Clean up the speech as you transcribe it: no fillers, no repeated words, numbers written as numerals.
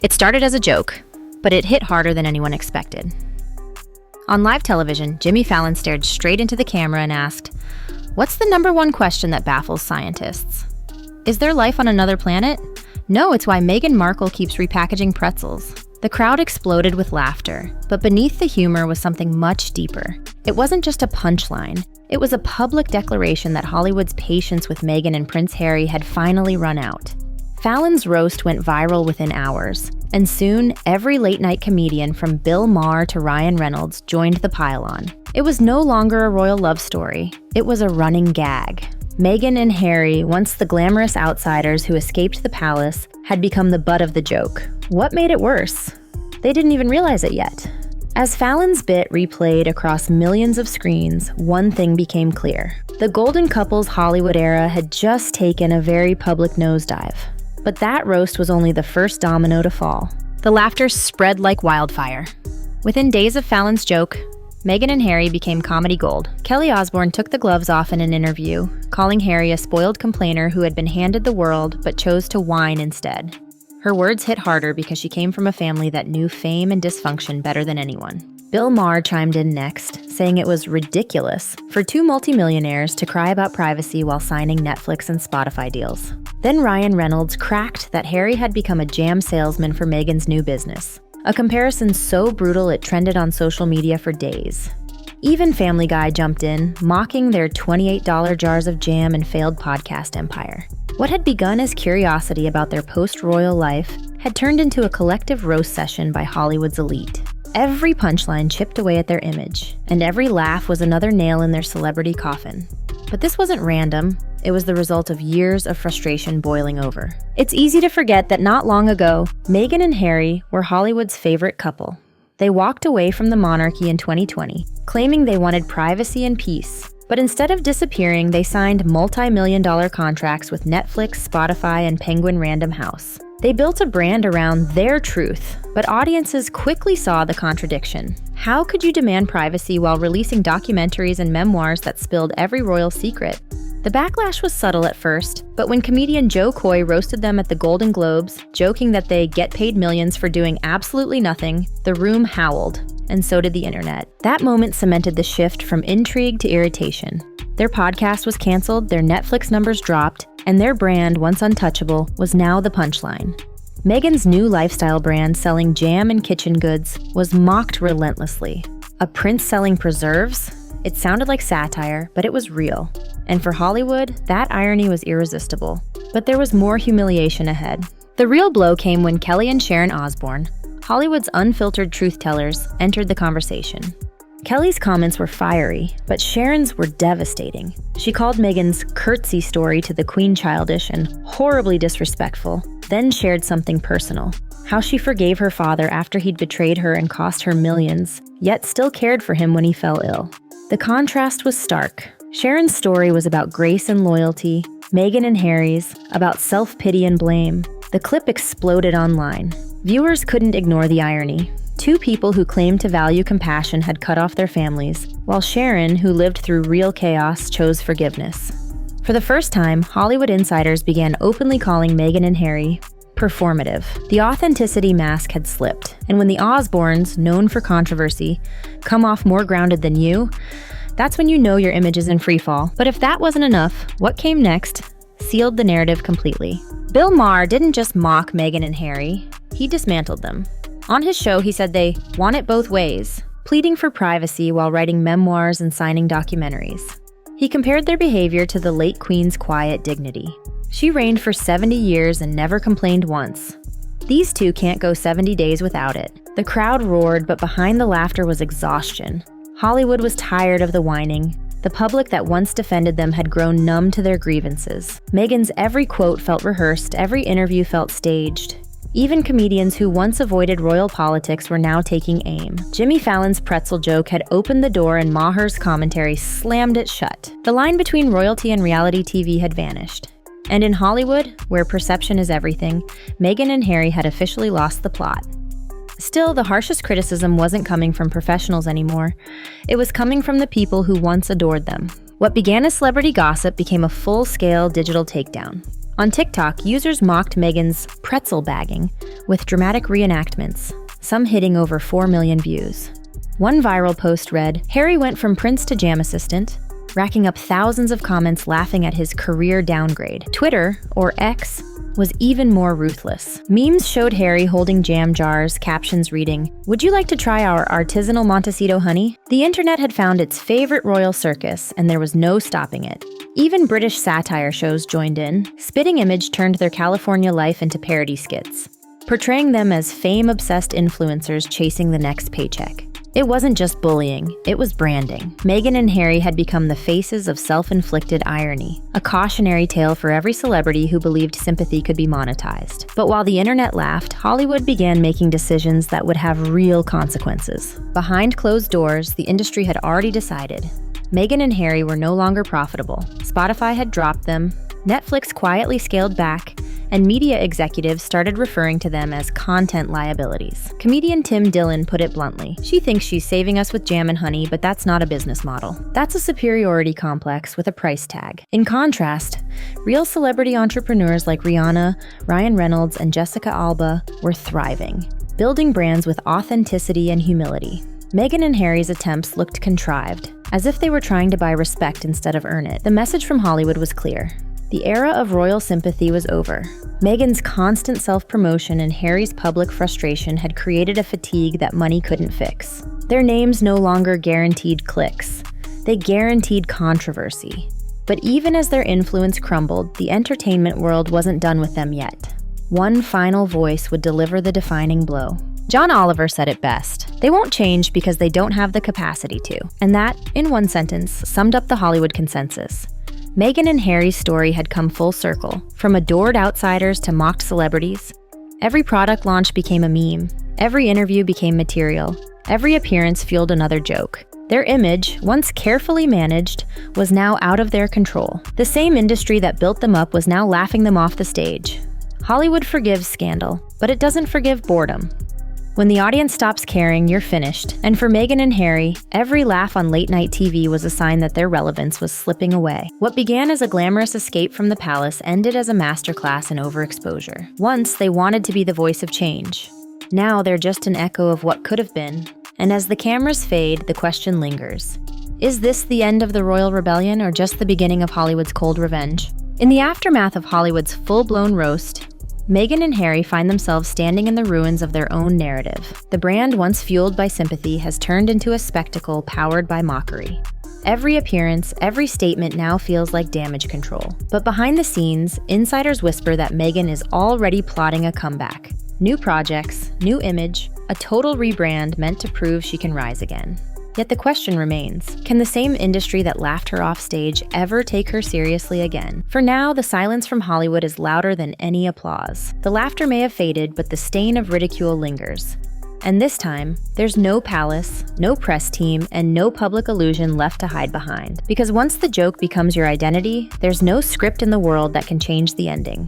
It started as a joke, but it hit harder than anyone expected. On live television, Jimmy Fallon stared straight into the camera and asked, "What's the number one question that baffles scientists? Is there life on another planet? No, it's why Meghan Markle keeps repackaging pretzels." The crowd exploded with laughter, but beneath the humor was something much deeper. It wasn't just a punchline. It was a public declaration that Hollywood's patience with Meghan and Prince Harry had finally run out. Fallon's roast went viral within hours, and soon every late-night comedian from Bill Maher to Ryan Reynolds joined the pile-on. It was no longer a royal love story. It was a running gag. Meghan and Harry, once the glamorous outsiders who escaped the palace, had become the butt of the joke. What made it worse? They didn't even realize it yet. As Fallon's bit replayed across millions of screens, one thing became clear. The golden couple's Hollywood era had just taken a very public nosedive. But that roast was only the first domino to fall. The laughter spread like wildfire. Within days of Fallon's joke, Meghan and Harry became comedy gold. Kelly Osbourne took the gloves off in an interview, calling Harry a spoiled complainer who had been handed the world but chose to whine instead. Her words hit harder because she came from a family that knew fame and dysfunction better than anyone. Bill Maher chimed in next, saying it was ridiculous for two multimillionaires to cry about privacy while signing Netflix and Spotify deals. Then Ryan Reynolds cracked that Harry had become a jam salesman for Meghan's new business, a comparison so brutal it trended on social media for days. Even Family Guy jumped in, mocking their $28 jars of jam and failed podcast empire. What had begun as curiosity about their post-royal life had turned into a collective roast session by Hollywood's elite. Every punchline chipped away at their image, and every laugh was another nail in their celebrity coffin. But this wasn't random. It was the result of years of frustration boiling over. It's easy to forget that not long ago, Meghan and Harry were Hollywood's favorite couple. They walked away from the monarchy in 2020, claiming they wanted privacy and peace. But instead of disappearing, they signed multi-million-dollar contracts with Netflix, Spotify, and Penguin Random House. They built a brand around their truth, but audiences quickly saw the contradiction. How could you demand privacy while releasing documentaries and memoirs that spilled every royal secret? The backlash was subtle at first, but when comedian Joe Coy roasted them at the Golden Globes, joking that they get paid millions for doing absolutely nothing, the room howled, and so did the internet. That moment cemented the shift from intrigue to irritation. Their podcast was canceled, their Netflix numbers dropped, and their brand, once untouchable, was now the punchline. Meghan's new lifestyle brand selling jam and kitchen goods was mocked relentlessly. A prince selling preserves? It sounded like satire, but it was real. And for Hollywood, that irony was irresistible. But there was more humiliation ahead. The real blow came when Kelly and Sharon Osbourne, Hollywood's unfiltered truth-tellers, entered the conversation. Kelly's comments were fiery, but Sharon's were devastating. She called Meghan's curtsy story to the Queen childish and horribly disrespectful, then shared something personal. How she forgave her father after he'd betrayed her and cost her millions, yet still cared for him when he fell ill. The contrast was stark. Sharon's story was about grace and loyalty, Meghan and Harry's about self-pity and blame. The clip exploded online. Viewers couldn't ignore the irony. Two people who claimed to value compassion had cut off their families, while Sharon, who lived through real chaos, chose forgiveness. For the first time, Hollywood insiders began openly calling Meghan and Harry performative. The authenticity mask had slipped, and when the Osbournes, known for controversy, come off more grounded than you, that's when you know your image is in freefall. But if that wasn't enough, what came next sealed the narrative completely. Bill Maher didn't just mock Meghan and Harry, he dismantled them. On his show, he said they want it both ways, pleading for privacy while writing memoirs and signing documentaries. He compared their behavior to the late Queen's quiet dignity. She reigned for 70 years and never complained once. These two can't go 70 days without it. The crowd roared, but behind the laughter was exhaustion. Hollywood was tired of the whining. The public that once defended them had grown numb to their grievances. Meghan's every quote felt rehearsed, every interview felt staged. Even comedians who once avoided royal politics were now taking aim. Jimmy Fallon's pretzel joke had opened the door and Maher's commentary slammed it shut. The line between royalty and reality TV had vanished. And in Hollywood, where perception is everything, Meghan and Harry had officially lost the plot. Still, the harshest criticism wasn't coming from professionals anymore. It was coming from the people who once adored them. What began as celebrity gossip became a full-scale digital takedown. On TikTok, users mocked Meghan's pretzel bagging with dramatic reenactments, some hitting over 4 million views. One viral post read, "Harry went from prince to jam assistant," racking up thousands of comments laughing at his career downgrade. Twitter, or X, was even more ruthless. Memes showed Harry holding jam jars, captions reading, "Would you like to try our artisanal Montecito honey?" The internet had found its favorite royal circus, and there was no stopping it. Even British satire shows joined in. Spitting Image turned their California life into parody skits, portraying them as fame-obsessed influencers chasing the next paycheck. It wasn't just bullying, it was branding. Meghan and Harry had become the faces of self-inflicted irony, a cautionary tale for every celebrity who believed sympathy could be monetized. But while the internet laughed, Hollywood began making decisions that would have real consequences. Behind closed doors, the industry had already decided. Meghan and Harry were no longer profitable. Spotify had dropped them, Netflix quietly scaled back, and media executives started referring to them as content liabilities. Comedian Tim Dillon put it bluntly, "She thinks she's saving us with jam and honey, but that's not a business model. That's a superiority complex with a price tag." In contrast, real celebrity entrepreneurs like Rihanna, Ryan Reynolds, and Jessica Alba were thriving, building brands with authenticity and humility. Meghan and Harry's attempts looked contrived, as if they were trying to buy respect instead of earn it. The message from Hollywood was clear. The era of royal sympathy was over. Meghan's constant self-promotion and Harry's public frustration had created a fatigue that money couldn't fix. Their names no longer guaranteed clicks. They guaranteed controversy. But even as their influence crumbled, the entertainment world wasn't done with them yet. One final voice would deliver the defining blow. John Oliver said it best. They won't change because they don't have the capacity to. And that, in one sentence, summed up the Hollywood consensus. Meghan and Harry's story had come full circle. From adored outsiders to mocked celebrities, every product launch became a meme. Every interview became material. Every appearance fueled another joke. Their image, once carefully managed, was now out of their control. The same industry that built them up was now laughing them off the stage. Hollywood forgives scandal, but it doesn't forgive boredom. When the audience stops caring, you're finished. And for Meghan and Harry, every laugh on late-night TV was a sign that their relevance was slipping away. What began as a glamorous escape from the palace ended as a masterclass in overexposure. Once, they wanted to be the voice of change. Now, they're just an echo of what could have been. And as the cameras fade, the question lingers. Is this the end of the royal rebellion or just the beginning of Hollywood's cold revenge? In the aftermath of Hollywood's full-blown roast, Meghan and Harry find themselves standing in the ruins of their own narrative. The brand once fueled by sympathy has turned into a spectacle powered by mockery. Every appearance, every statement now feels like damage control. But behind the scenes, insiders whisper that Meghan is already plotting a comeback. New projects, new image, a total rebrand meant to prove she can rise again. Yet the question remains, can the same industry that laughed her off stage ever take her seriously again? For now, the silence from Hollywood is louder than any applause. The laughter may have faded, but the stain of ridicule lingers. And this time, there's no palace, no press team, and no public illusion left to hide behind. Because once the joke becomes your identity, there's no script in the world that can change the ending.